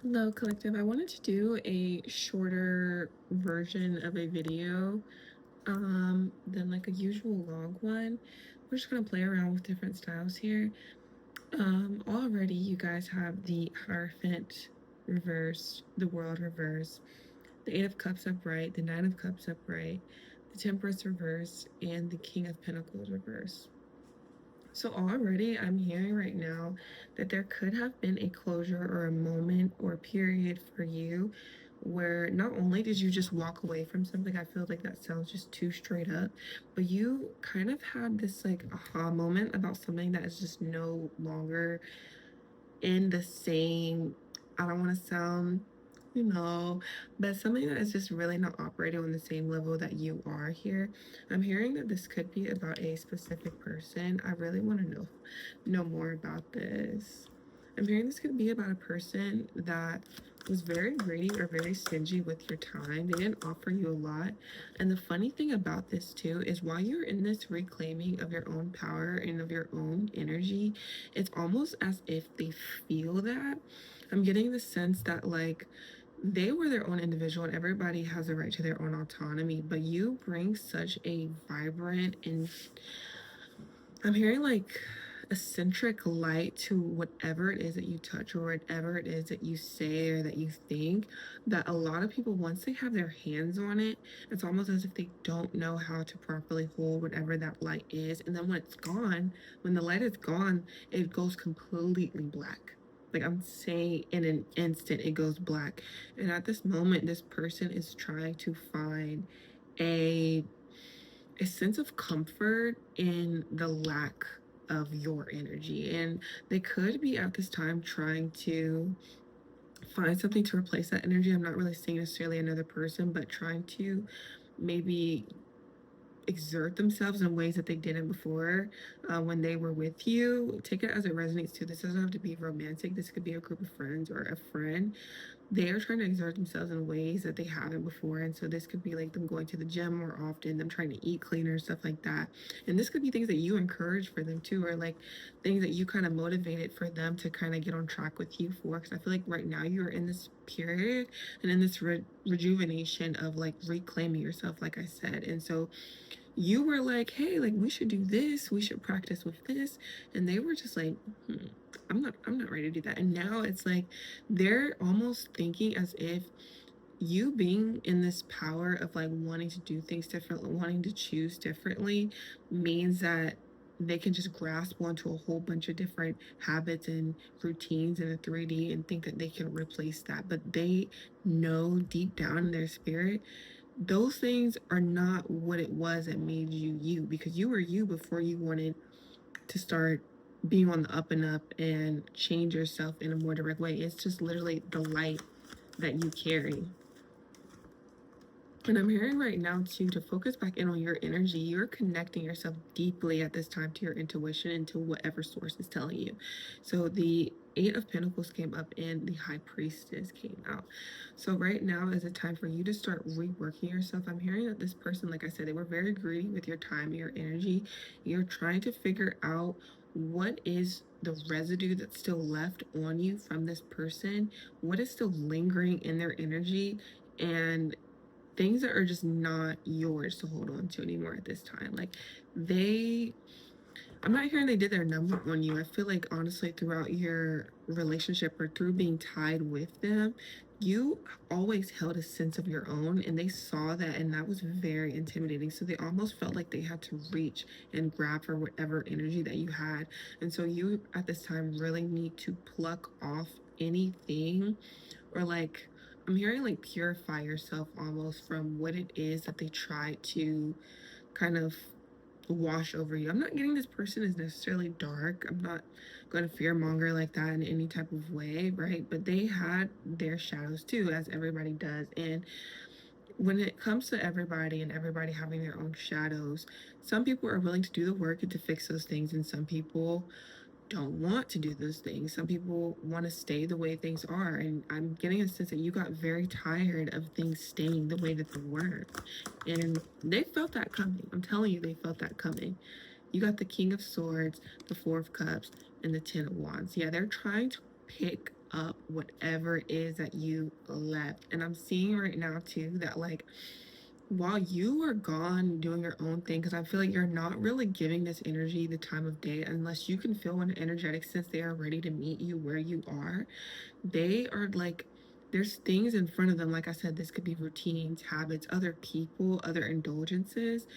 Hello, collective. I wanted to do a shorter version of a video than like a usual long one. We're just gonna play around with different styles here. Already you guys have the Hierophant reversed, the World reversed, the Eight of Cups upright, the Nine of Cups upright, the Temperance reversed, and the King of Pentacles reversed. So already I'm hearing right now that there could have been a closure or a moment or a period for you where not only did you just walk away from something, I feel like that sounds just too straight up, but you kind of had this like aha moment about something that is just no longer in the same, I don't want to sound, but something that is just really not operating on the same level that you are here. I'm hearing that this could be about a specific person. I really want to know more about this. I'm hearing this could be about a person that was very greedy or very stingy with your time. They didn't offer you a lot. And the funny thing about this too is while you're in this reclaiming of your own power and of your own energy, it's almost as if they feel that. I'm getting the sense that like they were their own individual and everybody has a right to their own autonomy, but you bring such a vibrant and I'm hearing like eccentric light to whatever it is that you touch or whatever it is that you say or that you think, that a lot of people, once they have their hands on it, it's almost as if they don't know how to properly hold whatever that light is. And then when it's gone, when the light is gone, it goes completely black. Like I'm saying, in an instant, it goes black. And at this moment, this person is trying to find a sense of comfort in the lack of your energy. And they could be at this time trying to find something to replace that energy. I'm not really saying necessarily another person, but trying to maybe exert themselves in ways that they didn't before when they were with you. Take it as it resonates too. This doesn't have to be romantic. This could be a group of friends or a friend. They are trying to exert themselves in ways that they haven't before. And so this could be like them going to the gym more often, them trying to eat cleaner, stuff like that. And this could be things that you encourage for them too, or like things that you kind of motivated for them to kind of get on track with you for. Because I feel like right now you're in this period and in this rejuvenation of like reclaiming yourself, like I said. And so you were like, hey, like we should do this, we should practice with this. And they were just like, I'm not ready to do that. And now it's like they're almost thinking as if you being in this power of like wanting to do things differently, wanting to choose differently, means that they can just grasp onto a whole bunch of different habits and routines in a 3D and think that they can replace that. But they know deep down in their spirit those things are not what it was that made you you, because you were you before you wanted to start being on the up and up and change yourself in a more direct way. It's just literally the light that you carry. And I'm hearing right now too, to focus back in on your energy, you're connecting yourself deeply at this time to your intuition and to whatever source is telling you. So the Eight of Pentacles came up and the High Priestess came out. So right now is a time for you to start reworking yourself. I'm hearing that this person, like I said, they were very greedy with your time and your energy. You're trying to figure out what is the residue that's still left on you from this person, what is still lingering in their energy, and things that are just not yours to hold on to anymore at this time. Like I'm not hearing they did their number on you. I feel like honestly throughout your relationship or through being tied with them, you always held a sense of your own and they saw that, and that was very intimidating. So they almost felt like they had to reach and grab for whatever energy that you had. And so you at this time really need to pluck off anything, or like I'm hearing like purify yourself almost from what it is that they try to kind of wash over you. I'm not getting this person is necessarily dark. I'm not going to fear monger like that in any type of way, right? But they had their shadows too, as everybody does. And when it comes to everybody and everybody having their own shadows, some people are willing to do the work and to fix those things, and some people don't want to do those things. Some people want to stay the way things are. And I'm getting a sense that you got very tired of things staying the way that they were. And they felt that coming. I'm telling you, they felt that coming. You got the King of Swords, the Four of Cups, and the Ten of Wands. Yeah, they're trying to pick up whatever it is that you left. And I'm seeing right now too that like while you are gone doing your own thing, because I feel like you're not really giving this energy the time of day unless you can feel an energetic sense they are ready to meet you where you are. They are like, there's things in front of them. Like I said, this could be routines, habits, other people, other indulgences,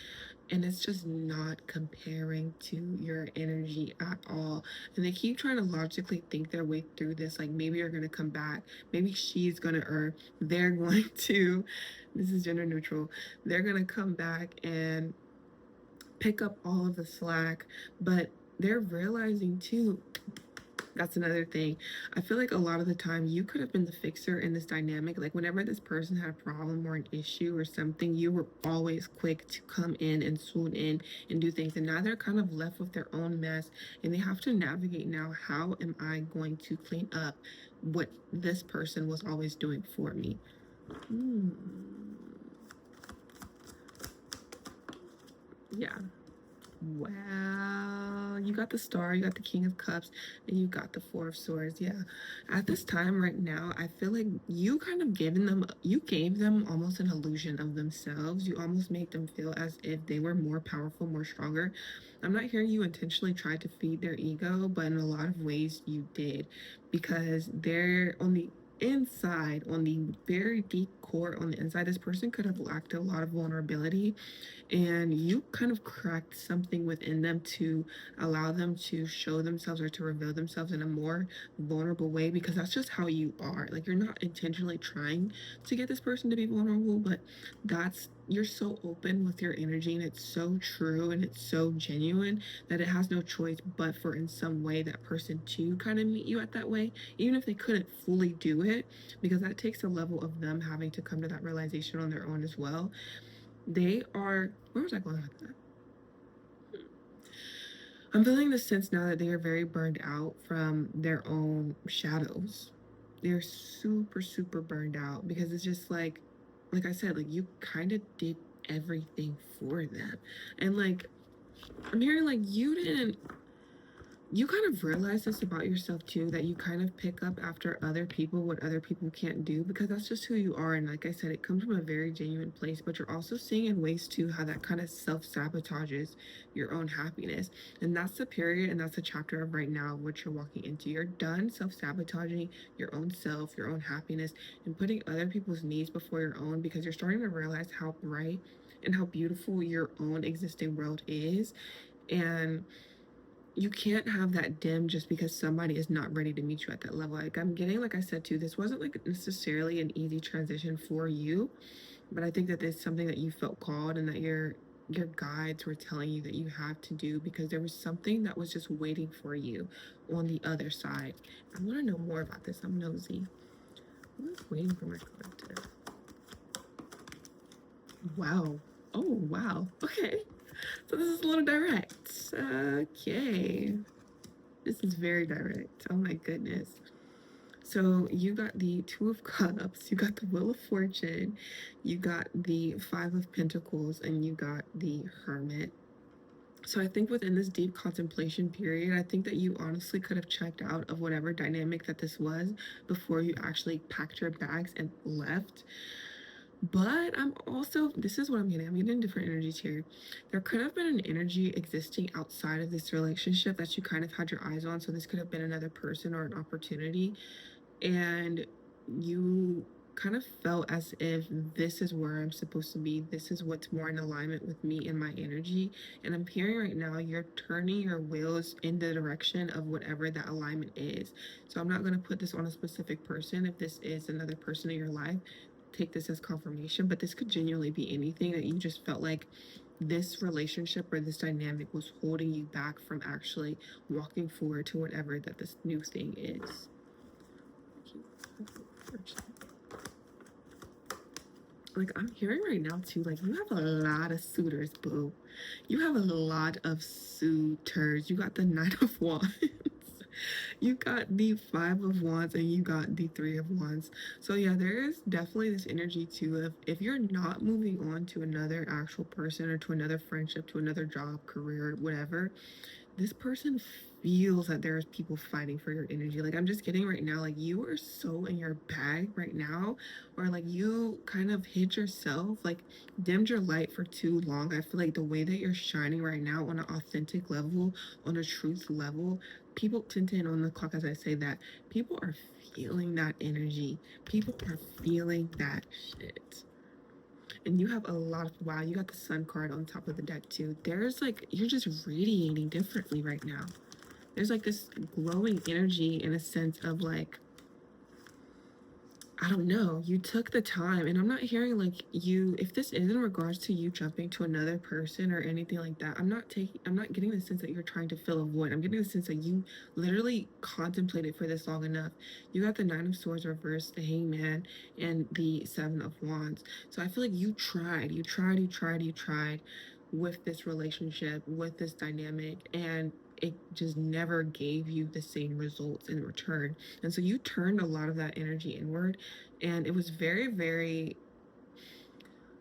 and it's just not comparing to your energy at all. And they keep trying to logically think their way through this, like maybe you're going to come back, maybe she's going to, or they're going to, this is gender neutral, they're going to come back and pick up all of the slack. But they're realizing too, that's another thing. I feel like a lot of the time you could have been the fixer in this dynamic. Like whenever this person had a problem or an issue or something, you were always quick to come in and swoon in and do things. And now they're kind of left with their own mess and they have to navigate now, how am I going to clean up what this person was always doing for me? Yeah. Wow, you got the Star, you got the King of Cups, and you got the Four of Swords. Yeah, at this time right now, I feel like you kind of you gave them almost an illusion of themselves. You almost made them feel as if they were more powerful, more stronger. I'm not hearing you intentionally try to feed their ego, but in a lot of ways you did, because they're on the inside, on the very deep core, on the inside, this person could have lacked a lot of vulnerability, and you kind of cracked something within them to allow them to show themselves or to reveal themselves in a more vulnerable way, because that's just how you are. Like you're not intentionally trying to get this person to be vulnerable, but that's, you're so open with your energy and it's so true and it's so genuine that it has no choice but for in some way that person to kind of meet you at that way, even if they couldn't fully do it, because that takes a level of them having to come to that realization on their own as well. They are, where was I going with that? I'm feeling the sense now that they are very burned out from their own shadows. They're super, super burned out because it's just like I said, like you kind of did everything for them. And like, I'm hearing like you kind of realize this about yourself too, that you kind of pick up after other people what other people can't do, because that's just who you are. And like I said, it comes from a very genuine place, but you're also seeing in ways too how that kind of self-sabotages your own happiness. And that's the period and that's the chapter of right now what you're walking into. You're done self-sabotaging your own self, your own happiness, and putting other people's needs before your own, because you're starting to realize how bright and how beautiful your own existing world is. And you can't have that dim just because somebody is not ready to meet you at that level. Like I'm getting, like I said too, this wasn't like necessarily an easy transition for you, but I think that there's something that you felt called and that your guides were telling you that you have to do, because there was something that was just waiting for you on the other side. I want to know more about this. I'm nosy. I was waiting for my card. Wow. Oh wow. Okay. So this is a little direct. Okay. This is very direct. Oh my goodness. So you got the Two of Cups, you got the Wheel of Fortune, you got the Five of Pentacles, and you got the Hermit. So I think within this deep contemplation period, I think that you honestly could have checked out of whatever dynamic that this was before you actually packed your bags and left. But I'm also, this is what I'm getting different energies here. There could have been an energy existing outside of this relationship that you kind of had your eyes on. So this could have been another person or an opportunity. And you kind of felt as if this is where I'm supposed to be. This is what's more in alignment with me and my energy. And I'm hearing right now you're turning your wheels in the direction of whatever that alignment is. So I'm not going to put this on a specific person. If this is another person in your life, take this as confirmation, but this could genuinely be anything that you just felt like this relationship or this dynamic was holding you back from actually walking forward to whatever that this new thing is. Like I'm hearing right now too, like you have a lot of suitors, boo. You have a lot of suitors. You got the Knight of Wands. You got the Five of Wands and you got the Three of Wands. So yeah, there is definitely this energy too of if you're not moving on to another actual person or to another friendship, to another job, career, whatever, this person feels that there's people fighting for your energy. Like I'm just getting right now, like you are so in your bag right now, or like you kind of hid yourself, like dimmed your light for too long. I feel like the way that you're shining right now on an authentic level, on a truth level, people 10 on the clock as I say that, people are feeling that energy. People are feeling that shit. And you have a lot of, wow, you got the sun card on top of the deck too. There's like, you're just radiating differently right now. There's like this glowing energy in a sense of like, I don't know, you took the time, and I'm not hearing like you, if this is in regards to you jumping to another person or anything like that, I'm not getting the sense that you're trying to fill a void. I'm getting the sense that you literally contemplated for this long enough. You got the Nine of Swords reversed, the Hangman, and the Seven of Wands. So I feel like you tried with this relationship, with this dynamic, and it just never gave you the same results in return. And so you turned a lot of that energy inward, and it was very, very,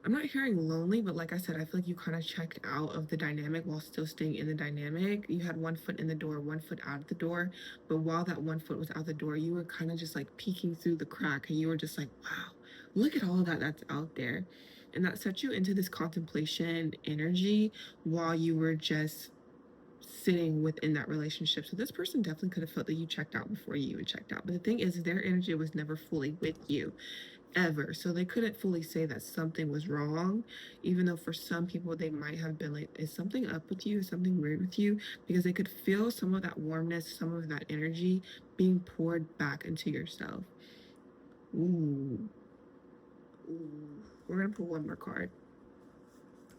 I'm not hearing lonely, but like I said, I feel like you kind of checked out of the dynamic while still staying in the dynamic. You had one foot in the door, one foot out of the door. But while that one foot was out the door, you were kind of just like peeking through the crack, and you were just like, wow, look at all of that that's out there. And that set you into this contemplation energy while you were just sitting within that relationship. So this person definitely could have felt that you checked out before you even checked out. But the thing is, their energy was never fully with you, ever. So they couldn't fully say that something was wrong, even though for some people they might have been like, is something up with you? Is something weird with you? Because they could feel some of that warmness, some of that energy being poured back into yourself. Ooh. Ooh. We're going to pull one more card.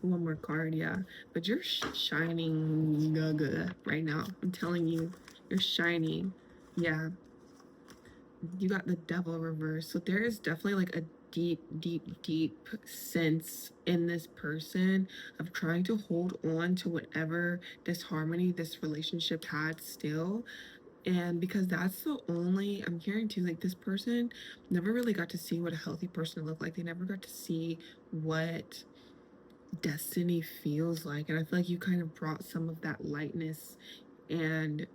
One more card, yeah. But you're shining gaga right now. I'm telling you, you're shining. Yeah. You got the devil reverse. So there is definitely like a deep, deep, deep sense in this person of trying to hold on to whatever disharmony this relationship had still. And because that's the only, I'm hearing too, like this person never really got to see what a healthy person looked like. They never got to see what destiny feels like. And I feel like you kind of brought some of that lightness and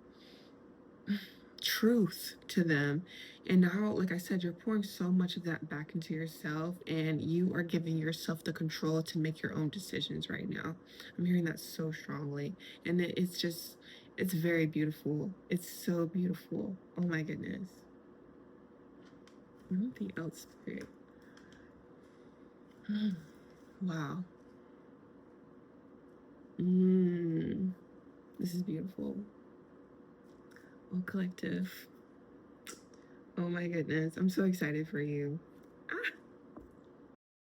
truth to them. And now, like I said, you're pouring so much of that back into yourself, and you are giving yourself the control to make your own decisions right now. I'm hearing that so strongly. And it's just, it's very beautiful. It's so beautiful. Oh my goodness. Anything else, Spirit? Wow. This is beautiful. Oh, collective. Oh my goodness. I'm so excited for you. Ah.